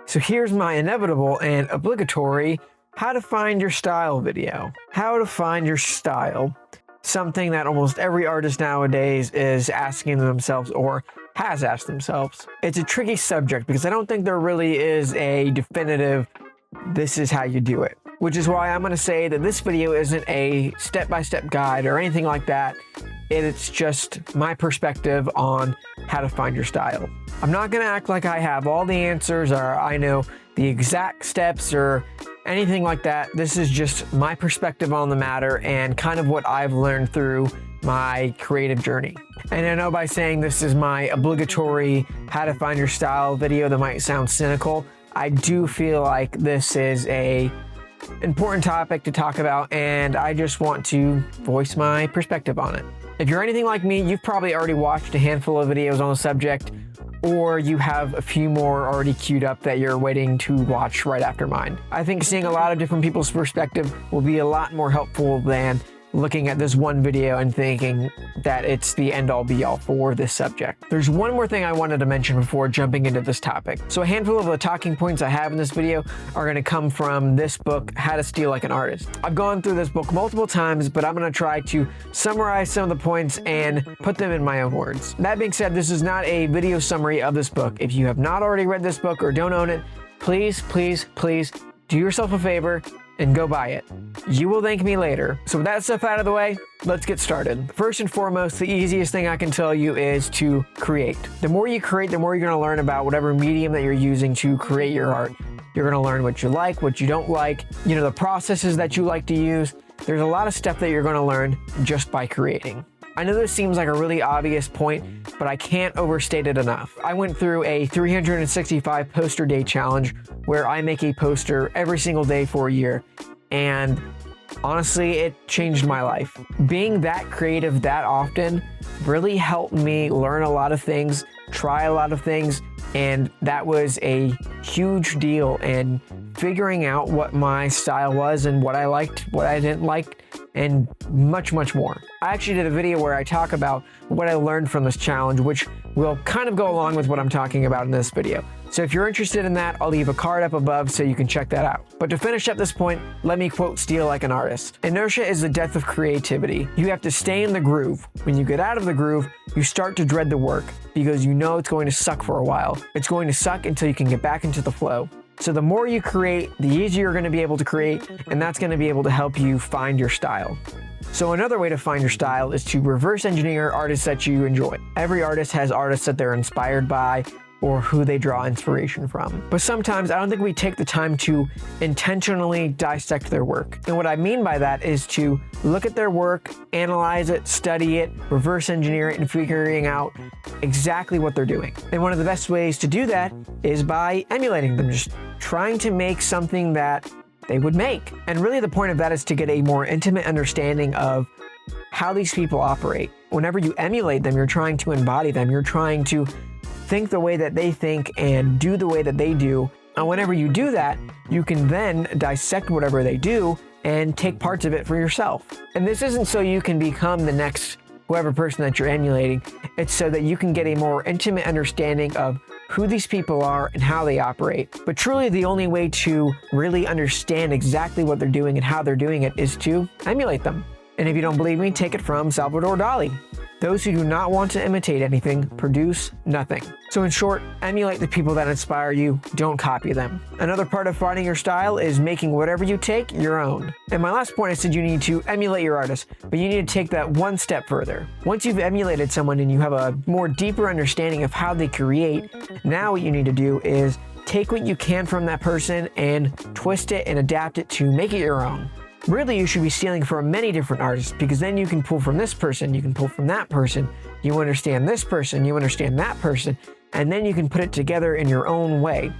So here's my inevitable and obligatory how to find your style video. How to find your style. Something that almost every artist nowadays is asking themselves or has asked themselves. It's a tricky subject because I don't think there really is a definitive, this is how you do it. Which is why I'm going to say that this video isn't a step-by-step guide or anything like that. It's just my perspective on how to find your style. I'm not going to act like I have all the answers or I know the exact steps or anything like that. This is just my perspective on the matter and kind of what I've learned through my creative journey. And I know by saying this is my obligatory how to find your style video that might sound cynical. I do feel like this is a important topic to talk about, and I just want to voice my perspective on it. If you're anything like me, you've probably already watched a handful of videos on the subject, or you have a few more already queued up that you're waiting to watch right after mine. I think seeing a lot of different people's perspective will be a lot more helpful than looking at this one video and thinking that it's the end-all be-all for this subject. There's one more thing I wanted to mention before jumping into this topic. So a handful of the talking points I have in this video are going to come from this book, How to Steal Like an Artist. I've gone through this book multiple times, but I'm going to try to summarize some of the points and put them in my own words. That being said, this is not a video summary of this book. If you have not already read this book or don't own it, please do yourself a favor and go buy it. You will thank me later. So with that stuff out of the way, let's get started. First and foremost, the easiest thing I can tell you is to create. The more you create, the more you're gonna learn about whatever medium that you're using to create your art. You're gonna learn what you like, what you don't like, the processes that you like to use. There's a lot of stuff that you're gonna learn just by creating. I know this seems like a really obvious point, but I can't overstate it enough. I went through a 365 poster day challenge where I make a poster every single day for a year. And honestly, it changed my life. Being that creative that often really helped me learn a lot of things, try a lot of things, and that was a huge deal in figuring out what my style was and what I liked, what I didn't like, and much more. I actually did a video where I talk about what I learned from this challenge, which will kind of go along with what I'm talking about in this video. So if you're interested in that, I'll leave a card up above so you can check that out. But to finish up this point, let me quote Steal Like an Artist. Inertia is the death of creativity. You have to stay in the groove. When you get out of the groove, you start to dread the work because you know it's going to suck for a while. It's going to suck until you can get back into the flow. So the more you create, the easier you're going to be able to create, and that's going to be able to help you find your style. So another way to find your style is to reverse engineer artists that you enjoy. Every artist has artists that they're inspired by or who they draw inspiration from. But sometimes I don't think we take the time to intentionally dissect their work. And what I mean by that is to look at their work, analyze it, study it, reverse engineer it, and figuring out exactly what they're doing. And one of the best ways to do that is by emulating them, just trying to make something that they would make. And really the point of that is to get a more intimate understanding of how these people operate. Whenever you emulate them, you're trying to embody them. You're trying to think the way that they think and do the way that they do. And whenever you do that, you can then dissect whatever they do and take parts of it for yourself. And this isn't so you can become the next whoever person that you're emulating. It's so that you can get a more intimate understanding of who these people are and how they operate. But truly the only way to really understand exactly what they're doing and how they're doing it is to emulate them. And if you don't believe me, take it from Salvador Dali. Those who do not want to imitate anything produce nothing. So in short, emulate the people that inspire you, don't copy them. Another part of finding your style is making whatever you take your own. And my last point, I said you need to emulate your artist, but you need to take that one step further. Once you've emulated someone and you have a more deeper understanding of how they create, now what you need to do is take what you can from that person and twist it and adapt it to make it your own. Really, you should be stealing from many different artists because then you can pull from this person, you can pull from that person, you understand this person, you understand that person, and then you can put it together in your own way.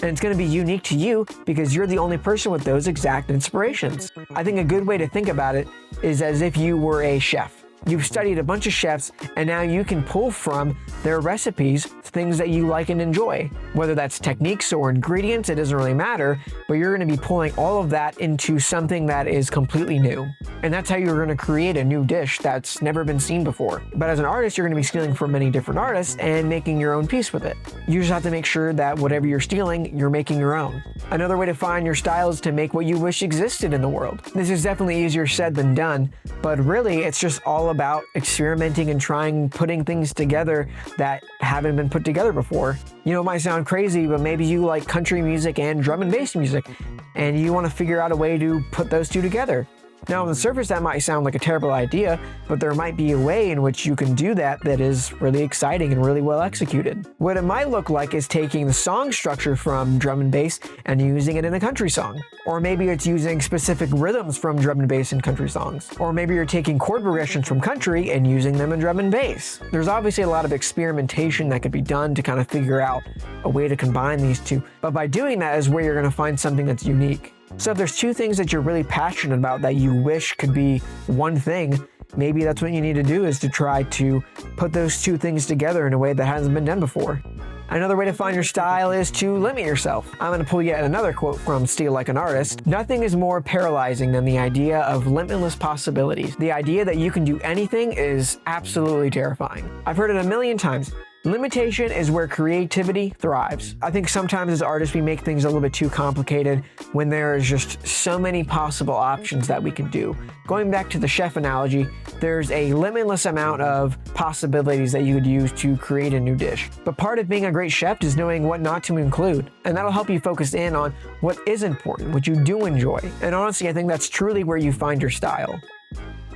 And it's going to be unique to you because you're the only person with those exact inspirations. I think a good way to think about it is as if you were a chef. You've studied a bunch of chefs and now you can pull from their recipes things that you like and enjoy. Whether that's techniques or ingredients, it doesn't really matter, but you're going to be pulling all of that into something that is completely new. And that's how you're going to create a new dish that's never been seen before. But as an artist, you're going to be stealing from many different artists and making your own piece with it. You just have to make sure that whatever you're stealing, you're making your own. Another way to find your style is to make what you wish existed in the world. This is definitely easier said than done, but really it's just all about experimenting and trying putting things together that haven't been put together before. You know, it might sound crazy, but maybe you like country music and drum and bass music, and you want to figure out a way to put those two together. Now, on the surface, that might sound like a terrible idea, but there might be a way in which you can do that that is really exciting and really well executed. What it might look like is taking the song structure from drum and bass and using it in a country song. Or maybe it's using specific rhythms from drum and bass in country songs. Or maybe you're taking chord progressions from country and using them in drum and bass. There's obviously a lot of experimentation that could be done to kind of figure out a way to combine these two. But by doing that is where you're going to find something that's unique. So if there's two things that you're really passionate about that you wish could be one thing, maybe that's what you need to do, is to try to put those two things together in a way that hasn't been done before. Another way to find your style is to limit yourself. I'm going to pull yet another quote from Steal Like an Artist. Nothing is more paralyzing than the idea of limitless possibilities. The idea that you can do anything is absolutely terrifying. I've heard it a million times. Limitation is where creativity thrives. I think sometimes as artists we make things a little bit too complicated when there is just so many possible options that we can do. Going back to the chef analogy, there's a limitless amount of possibilities that you could use to create a new dish. But part of being a great chef is knowing what not to include, and that'll help you focus in on what is important, what you do enjoy. And honestly, I think that's truly where you find your style.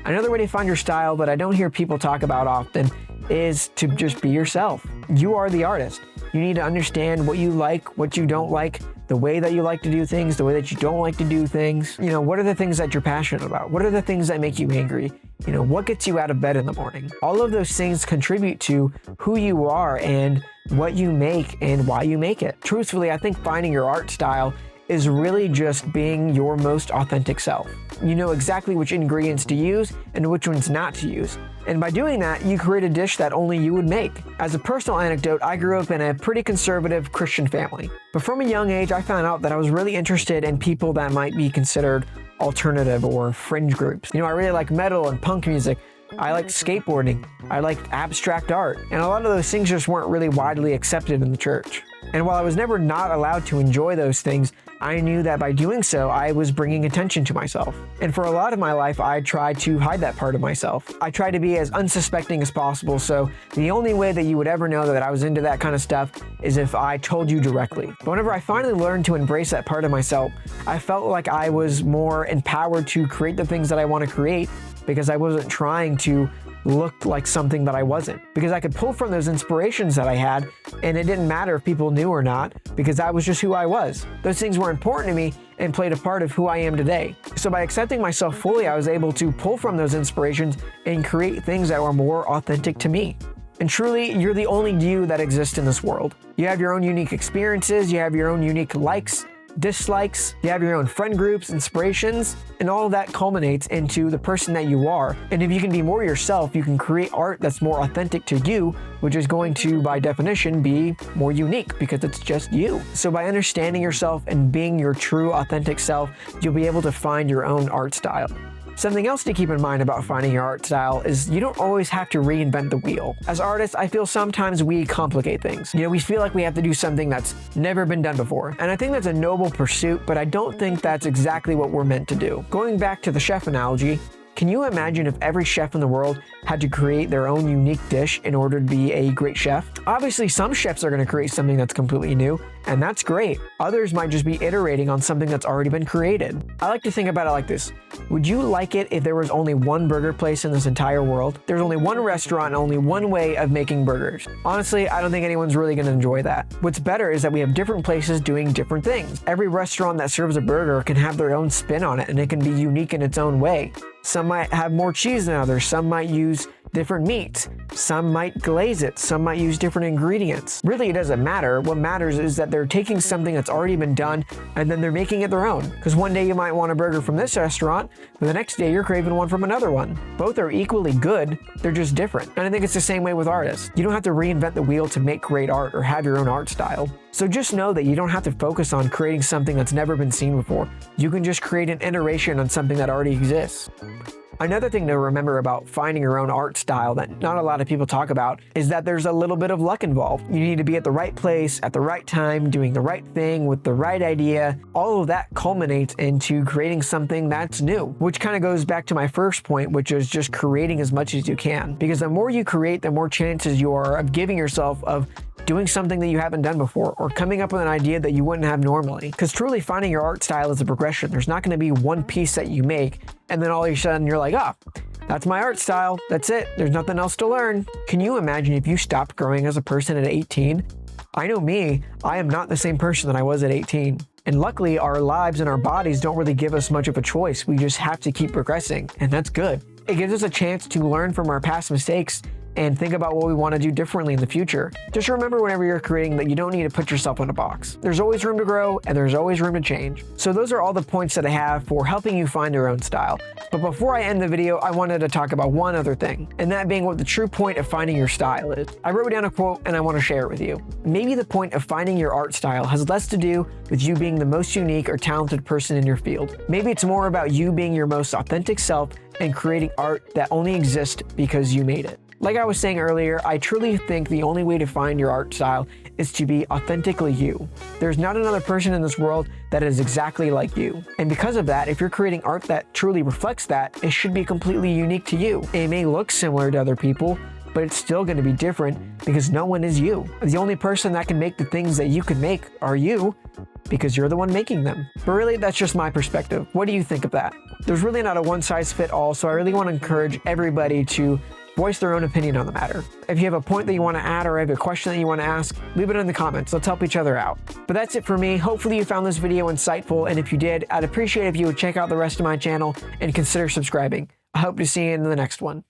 Another way to find your style that I don't hear people talk about often is to just be yourself. You are the artist. You need to understand what you like, what you don't like, the way that you like to do things, the way that you don't like to do things. You know, what are the things that you're passionate about? What are the things that make you angry? You know, what gets you out of bed in the morning? All of those things contribute to who you are and what you make and why you make it. Truthfully, I think finding your art style is really just being your most authentic self. You know exactly which ingredients to use and which ones not to use. And by doing that, you create a dish that only you would make. As a personal anecdote, I grew up in a pretty conservative Christian family. But from a young age, I found out that I was really interested in people that might be considered alternative or fringe groups. You know, I really like metal and punk music. I liked skateboarding. I liked abstract art. And a lot of those things just weren't really widely accepted in the church. And while I was never not allowed to enjoy those things, I knew that by doing so, I was bringing attention to myself. And for a lot of my life, I tried to hide that part of myself. I tried to be as unsuspecting as possible, so the only way that you would ever know that I was into that kind of stuff is if I told you directly. But whenever I finally learned to embrace that part of myself, I felt like I was more empowered to create the things that I want to create because I wasn't trying to look like something that I wasn't. Because I could pull from those inspirations that I had, and it didn't matter if people knew or not, because that was just who I was. Those things were important to me and played a part of who I am today. So by accepting myself fully, I was able to pull from those inspirations and create things that were more authentic to me. And truly, you're the only you that exists in this world. You have your own unique experiences, you have your own unique likes, dislikes, you have your own friend groups, inspirations, and all of that culminates into the person that you are. And if you can be more yourself, you can create art that's more authentic to you, which is going to, by definition, be more unique because it's just you. So by understanding yourself and being your true authentic self, you'll be able to find your own art style. Something else to keep in mind about finding your art style is you don't always have to reinvent the wheel. As artists, I feel sometimes we complicate things. You know, we feel like we have to do something that's never been done before. And I think that's a noble pursuit, but I don't think that's exactly what we're meant to do. Going back to the chef analogy, can you imagine if every chef in the world had to create their own unique dish in order to be a great chef? Obviously, some chefs are going to create something that's completely new, and that's great. Others might just be iterating on something that's already been created. I like to think about it like this. Would you like it if there was only one burger place in this entire world? There's only one restaurant and only one way of making burgers. Honestly, I don't think anyone's really going to enjoy that. What's better is that we have different places doing different things. Every restaurant that serves a burger can have their own spin on it, and it can be unique in its own way. Some might have more cheese than others. Some might use different meats. Some might glaze it, some might use different ingredients. Really, it doesn't matter. What matters is that they're taking something that's already been done and then they're making it their own. Because one day you might want a burger from this restaurant, but the next day you're craving one from another one. Both are equally good, they're just different. And I think it's the same way with artists. You don't have to reinvent the wheel to make great art or have your own art style. So just know that you don't have to focus on creating something that's never been seen before. You can just create an iteration on something that already exists. Another thing to remember about finding your own art style that not a lot of people talk about is that there's a little bit of luck involved. You need to be at the right place at the right time, doing the right thing with the right idea. All of that culminates into creating something that's new, which kind of goes back to my first point, which is just creating as much as you can. Because the more you create, the more chances you are of giving yourself of doing something that you haven't done before, or coming up with an idea that you wouldn't have normally. Because truly finding your art style is a progression. There's not going to be one piece that you make and then all of a sudden you're like, oh, that's my art style. That's it. There's nothing else to learn. Can you imagine if you stopped growing as a person at 18? I know me, I am not the same person that I was at 18. And luckily, our lives and our bodies don't really give us much of a choice. We just have to keep progressing, and that's good. It gives us a chance to learn from our past mistakes and think about what we want to do differently in the future. Just remember whenever you're creating that you don't need to put yourself in a box. There's always room to grow and there's always room to change. So those are all the points that I have for helping you find your own style. But before I end the video, I wanted to talk about one other thing, and that being what the true point of finding your style is. I wrote down a quote and I want to share it with you. Maybe the point of finding your art style has less to do with you being the most unique or talented person in your field. Maybe it's more about you being your most authentic self and creating art that only exists because you made it. Like I was saying earlier, I truly think the only way to find your art style is to be authentically you. There's not another person in this world that is exactly like you. And because of that, if you're creating art that truly reflects that, it should be completely unique to you. It may look similar to other people, but it's still going to be different because no one is you. The only person that can make the things that you can make are you, because you're the one making them. But really, that's just my perspective. What do you think of that? There's really not a one-size-fits-all, so I really want to encourage everybody to voice their own opinion on the matter. If you have a point that you want to add or have a question that you want to ask, leave it in the comments. Let's help each other out. But that's it for me. Hopefully you found this video insightful, and if you did, I'd appreciate if you would check out the rest of my channel and consider subscribing. I hope to see you in the next one.